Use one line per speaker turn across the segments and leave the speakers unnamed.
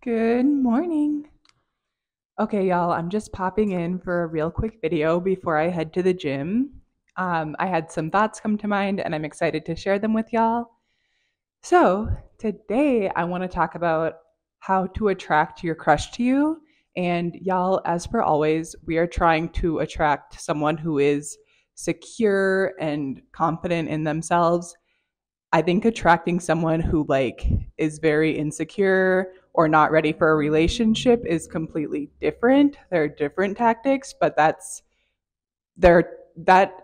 Good morning. Okay, y'all, I'm just popping in for a real quick video before I head to the gym. I had some thoughts come to mind and I'm excited to share them with y'all. So, today I want to talk about how to attract your crush to you. And y'all, as per always, we are trying to attract someone who is secure and confident in themselves. I think attracting someone who is very insecure or not ready for a relationship is completely different. There are different tactics, but that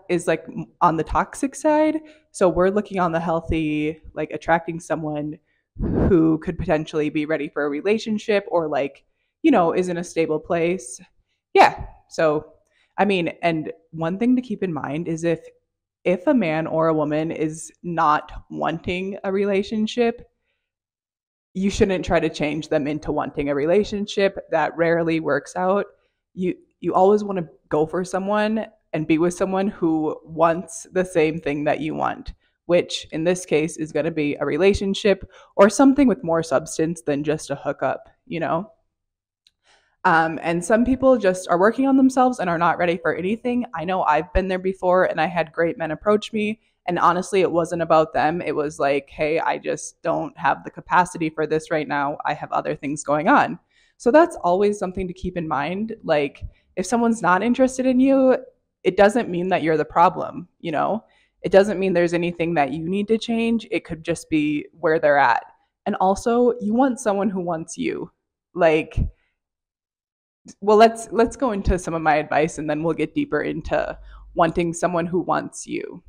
is like on the toxic side. So we're looking on the healthy, like attracting someone who could potentially be ready for a relationship or is in a stable place. Yeah. So I mean, and one thing to keep in mind is if a man or a woman is not wanting a relationship, you shouldn't try to change them into wanting a relationship. That rarely works out. You always want to go for someone and be with someone who wants the same thing that you want, which in this case is going to be a relationship or something with more substance than just a hookup. And some people just are working on themselves and are not ready for anything. I know I've been there before and I had great men approach me. And honestly, it wasn't about them. It was like, hey, I just don't have the capacity for this right now. I have other things going on. So that's always something to keep in mind. Like, if someone's not interested in you, it doesn't mean that you're the problem. It doesn't mean there's anything that you need to change. It could just be where they're at. And also, you want someone who wants you. Like, well, let's go into some of my advice and then we'll get deeper into wanting someone who wants you.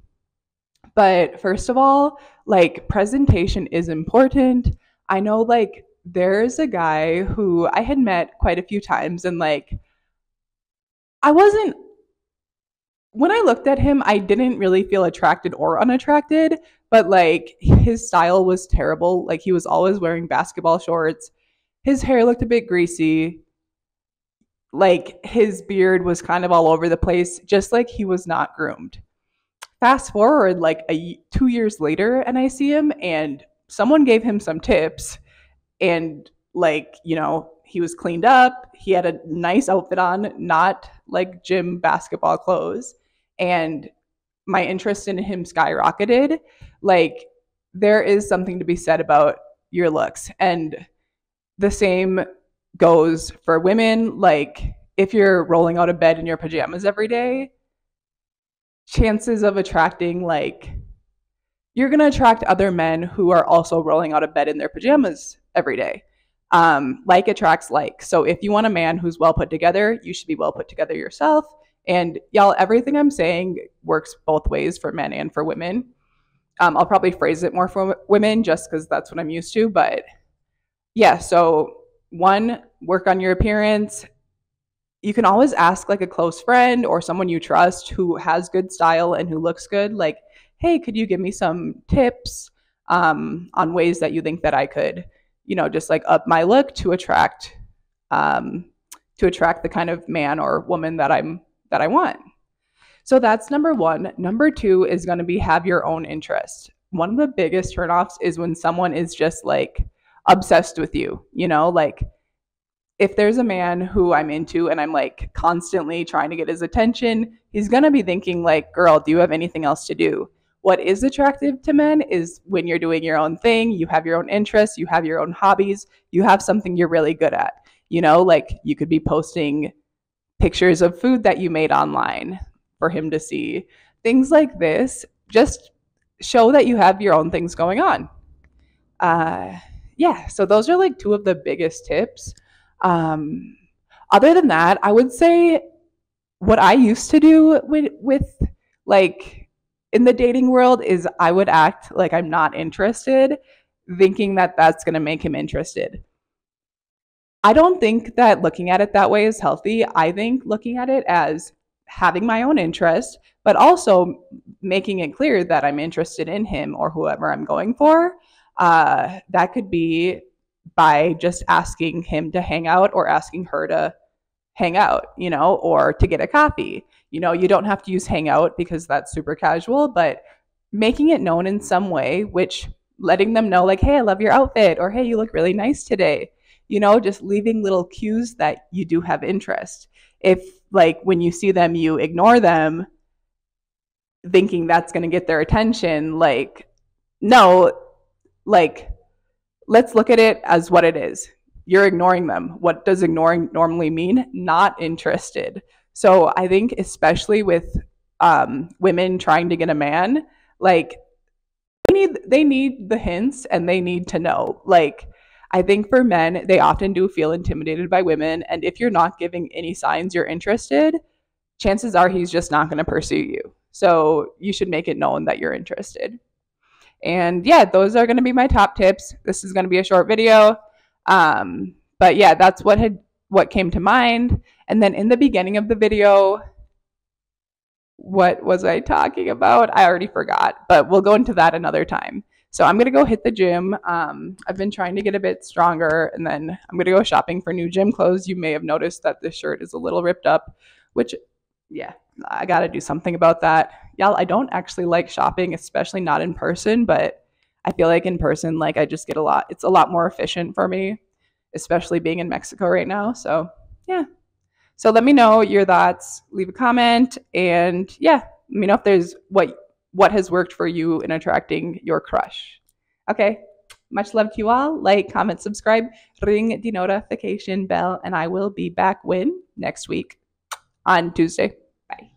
But first of all, like, presentation is important. I know, like, there's a guy who I had met quite a few times, and like, I wasn't when I looked at him, I didn't really feel attracted or unattracted, but like his style was terrible. Like, he was always wearing basketball shorts. His hair looked a bit greasy. Like, his beard was kind of all over the place, just like he was not groomed. Fast forward like 2 years later, and I see him, and someone gave him some tips, and he was cleaned up. He had a nice outfit on, not like gym basketball clothes, and my interest in him skyrocketed. Like, there is something to be said about your looks, and the same goes for women. Like, if you're rolling out of bed in your pajamas every day, chances of attracting, like, you're going to attract other men who are also rolling out of bed in their pajamas every day. Like attracts like. So if you want a man who's well put together, you should be well put together yourself. And y'all, everything I'm saying works both ways for men and for women. I'll probably phrase it more for women just because that's what I'm used to. But yeah, so one, work on your appearance. You can always ask like a close friend or someone you trust who has good style and who looks good. Like, hey, could you give me some tips on ways that you think that I could, just like up my look to attract the kind of man or woman that I want. So that's number one. Number two is going to be have your own interest. One of the biggest turnoffs is when someone is just like obsessed with you, like, if there's a man who I'm into and I'm like constantly trying to get his attention, he's going to be thinking like, girl, do you have anything else to do? What is attractive to men is when you're doing your own thing, you have your own interests, you have your own hobbies, you have something you're really good at. Like, you could be posting pictures of food that you made online for him to see. Things like this just show that you have your own things going on. Yeah, so those are like two of the biggest tips. Other than that, I would say what I used to do with like in the dating world is I would act like I'm not interested, thinking that that's going to make him interested. I don't think that looking at it that way is healthy. I think looking at it as having my own interest, but also making it clear that I'm interested in him or whoever I'm going for. That could be by just asking him to hang out or asking her to hang out, or to get a coffee. You don't have to use hangout because that's super casual, but making it known in some way, which letting them know like, hey, I love your outfit, or hey, you look really nice today. just leaving little cues that you do have interest. If like when you see them, you ignore them, thinking that's going to get their attention, like, no, like, let's look at it as what it is. You're ignoring them. What does ignoring normally mean? Not interested. So I think, especially with women trying to get a man, like, they need the hints and they need to know. Like, I think for men, they often do feel intimidated by women, and if you're not giving any signs you're interested, chances are he's just not going to pursue you. So you should make it known that you're interested. And yeah, those are going to be my top tips. This is going to be a short video. But yeah, that's what came to mind. And then in the beginning of the video, what was I talking about? I already forgot, but we'll go into that another time. So I'm going to go hit the gym. I've been trying to get a bit stronger, and then I'm going to go shopping for new gym clothes. You may have noticed that this shirt is a little ripped up, which, yeah, I got to do something about that. Y'all, I don't actually like shopping, especially not in person, but I feel like in person, like, I just get it's a lot more efficient for me, especially being in Mexico right now. So yeah. So let me know your thoughts, leave a comment, and yeah, let me know if there's what has worked for you in attracting your crush. Okay, much love to you all. Like, comment, subscribe, ring the notification bell, and I will be back next week on Tuesday. Bye.